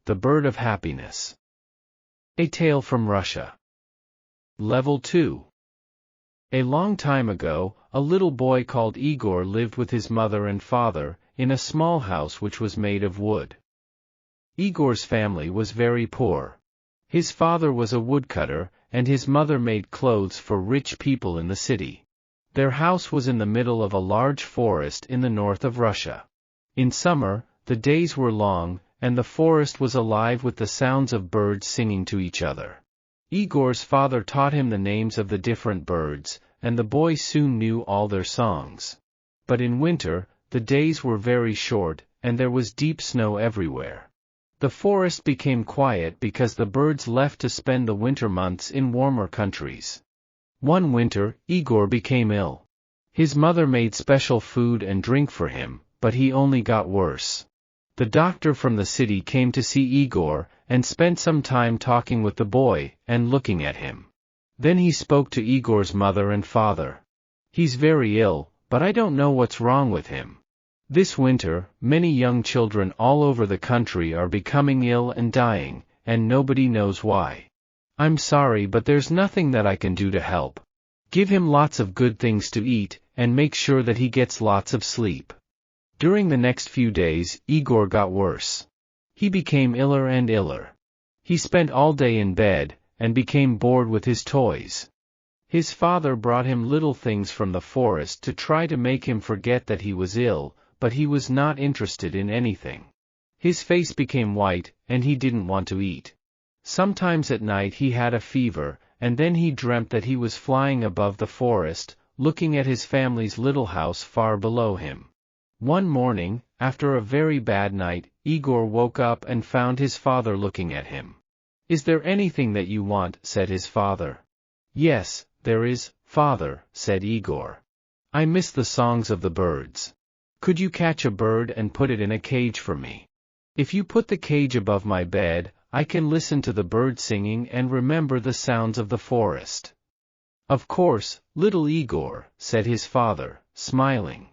The Bird of Happiness. A Tale from Russia. Level 2. A long time ago, a little boy called Igor lived with his mother and father, in a small house which was made of wood. Igor's family was very poor. His father was a woodcutter, and his mother made clothes for rich people in the city. Their house was in the middle of a large forest in the north of Russia. In summer, the days were long, and the forest was alive with the sounds of birds singing to each other. Igor's father taught him the names of the different birds, and the boy soon knew all their songs. But in winter, the days were very short, and there was deep snow everywhere. The forest became quiet because the birds left to spend the winter months in warmer countries. One winter, Igor became ill. His mother made special food and drink for him, but he only got worse. The doctor from the city came to see Igor, and spent some time talking with the boy, and looking at him. Then he spoke to Igor's mother and father. "He's very ill, but I don't know what's wrong with him. This winter, many young children all over the country are becoming ill and dying, and nobody knows why. I'm sorry, but there's nothing that I can do to help. Give him lots of good things to eat, and make sure that he gets lots of sleep." During the next few days, Igor got worse. He became iller and iller. He spent all day in bed, and became bored with his toys. His father brought him little things from the forest to try to make him forget that he was ill, but he was not interested in anything. His face became white, and he didn't want to eat. Sometimes at night he had a fever, and then he dreamt that he was flying above the forest, looking at his family's little house far below him. One morning, after a very bad night, Igor woke up and found his father looking at him. "Is there anything that you want?" said his father. "Yes, there is, father," said Igor. "I miss the songs of the birds. Could you catch a bird and put it in a cage for me? If you put the cage above my bed, I can listen to the bird singing and remember the sounds of the forest." "Of course, little Igor," said his father, smiling.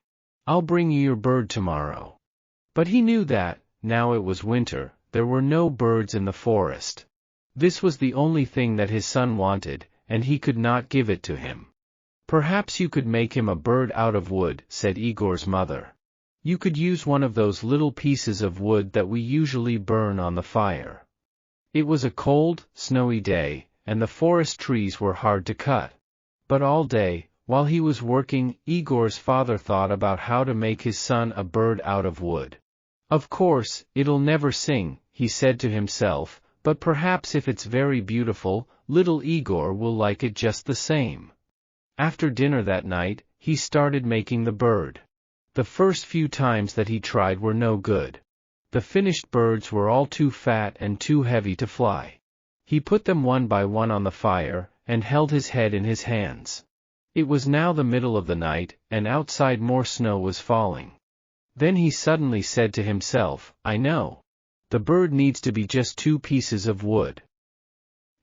"I'll bring you your bird tomorrow." But he knew that, now it was winter, there were no birds in the forest. This was the only thing that his son wanted, and he could not give it to him. "Perhaps you could make him a bird out of wood," said Igor's mother. "You could use one of those little pieces of wood that we usually burn on the fire." It was a cold, snowy day, and the forest trees were hard to cut. But all day, while he was working, Igor's father thought about how to make his son a bird out of wood. "Of course, it'll never sing," he said to himself, "but perhaps if it's very beautiful, little Igor will like it just the same." After dinner that night, he started making the bird. The first few times that he tried were no good. The finished birds were all too fat and too heavy to fly. He put them one by one on the fire, and held his head in his hands. It was now the middle of the night, and outside more snow was falling. Then he suddenly said to himself, "I know. The bird needs to be just 2 pieces of wood.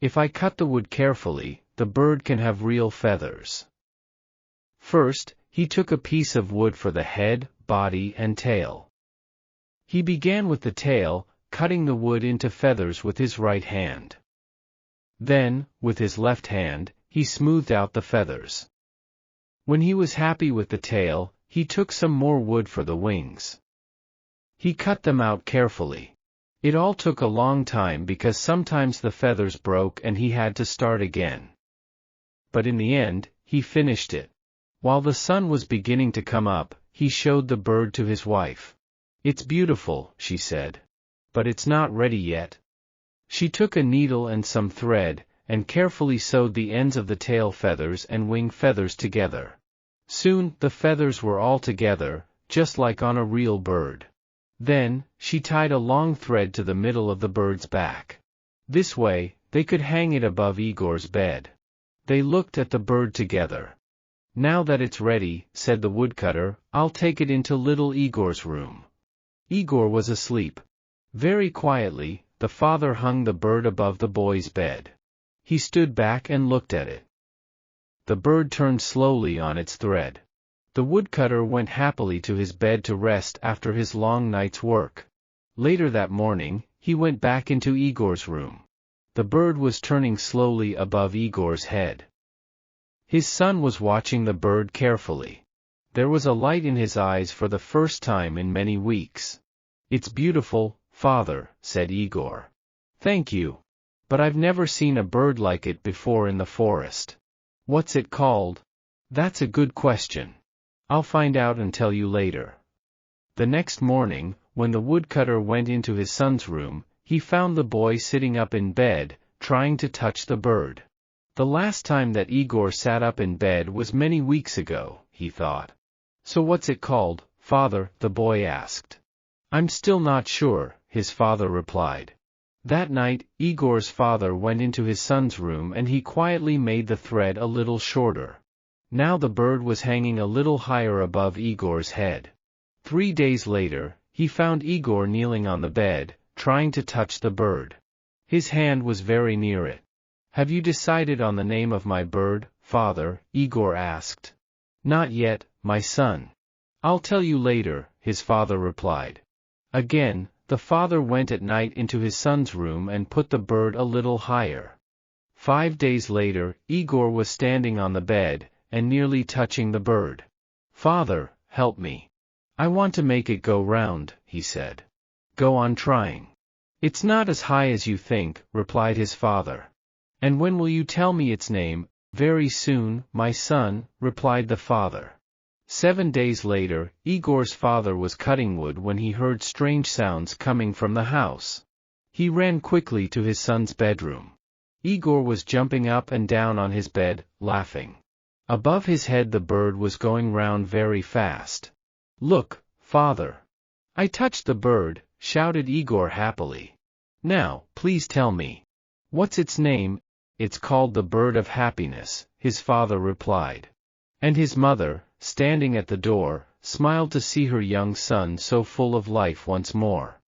If I cut the wood carefully, the bird can have real feathers." First, he took a piece of wood for the head, body, and tail. He began with the tail, cutting the wood into feathers with his right hand. Then, with his left hand, he smoothed out the feathers. When he was happy with the tail, he took some more wood for the wings. He cut them out carefully. It all took a long time because sometimes the feathers broke and he had to start again. But in the end, he finished it. While the sun was beginning to come up, he showed the bird to his wife. "It's beautiful," she said. "But it's not ready yet." She took a needle and some thread, and carefully sewed the ends of the tail feathers and wing feathers together. Soon, the feathers were all together, just like on a real bird. Then, she tied a long thread to the middle of the bird's back. This way, they could hang it above Igor's bed. They looked at the bird together. "Now that it's ready," said the woodcutter, "I'll take it into little Igor's room." Igor was asleep. Very quietly, the father hung the bird above the boy's bed. He stood back and looked at it. The bird turned slowly on its thread. The woodcutter went happily to his bed to rest after his long night's work. Later that morning, he went back into Igor's room. The bird was turning slowly above Igor's head. His son was watching the bird carefully. There was a light in his eyes for the first time in many weeks. "It's beautiful, father," said Igor. "Thank you. But I've never seen a bird like it before in the forest." "What's it called?" "That's a good question. I'll find out and tell you later." The next morning, when the woodcutter went into his son's room, he found the boy sitting up in bed, trying to touch the bird. The last time that Igor sat up in bed was many weeks ago, he thought. "So what's it called, father?" the boy asked. "I'm still not sure," his father replied. That night, Igor's father went into his son's room and he quietly made the thread a little shorter. Now the bird was hanging a little higher above Igor's head. 3 days later, he found Igor kneeling on the bed, trying to touch the bird. His hand was very near it. "Have you decided on the name of my bird, father?" Igor asked. "Not yet, my son. I'll tell you later," his father replied. Again, the father went at night into his son's room and put the bird a little higher. 5 days later, Igor was standing on the bed, and nearly touching the bird. "Father, help me. I want to make it go round," he said. "Go on trying." "It's not as high as you think," replied his father. "And when will you tell me its name?" "Very soon, my son," replied the father. 7 days later, Igor's father was cutting wood when he heard strange sounds coming from the house. He ran quickly to his son's bedroom. Igor was jumping up and down on his bed, laughing. Above his head the bird was going round very fast. "Look, father. I touched the bird," shouted Igor happily. "Now, please tell me. What's its name?" "It's called the bird of happiness," his father replied. And his mother, standing at the door, smiled to see her young son so full of life once more.